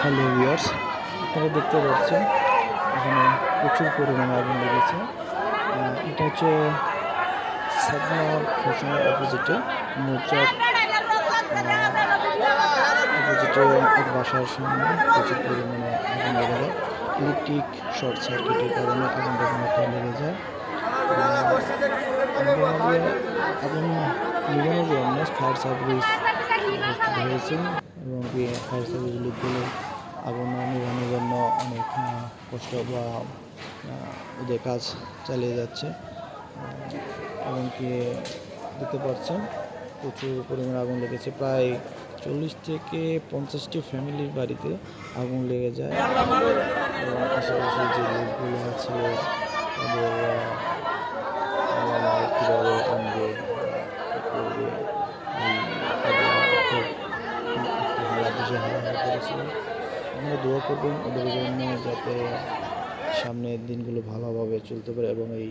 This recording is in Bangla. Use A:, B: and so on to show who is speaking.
A: হ্যালো ভিউয়ার্স, আপনারা দেখতে পাচ্ছেন এখানে প্রচুর পরিমাণে আগুন লেগেছে। এটা হচ্ছে সাদমার ফ্যাশনের অপোজিটে মৌচাক অপোজিটে এক বাসার সামনে প্রচুর পরিমাণে আগুন লেগে যায়। ইলেকট্রিক শর্ট সার্কিটের কারণে আগুনটা অনেকটা লেগে যায়। আমাদের মাঝে আগুন নিভানোর জন্য ফায়ার সার্ভিস উপস্থিত হয়েছেন এবং ফায়ার সার্ভিস লোকগুলো আগুন নিভানোর জন্য অনেক কষ্ট বা ওদের কাজ চালিয়ে যাচ্ছে এবং কি দেখতে পাচ্ছেন প্রচুর পরিমাণে আগুন লেগেছে। প্রায় 40 থেকে 50টি ফ্যামিলির বাড়িতে আগুন লেগে যায় এবং আশেপাশে যে লোকগুলো আছে তাদের কীভাবে টানবে করবে খুব একটা হারা দেশে হারা হয়ে পড়েছিল। আমরা দোয়া করবেন ওদের জন্য যাতে সামনের দিনগুলো ভালোভাবে চলতে পারে এবং এই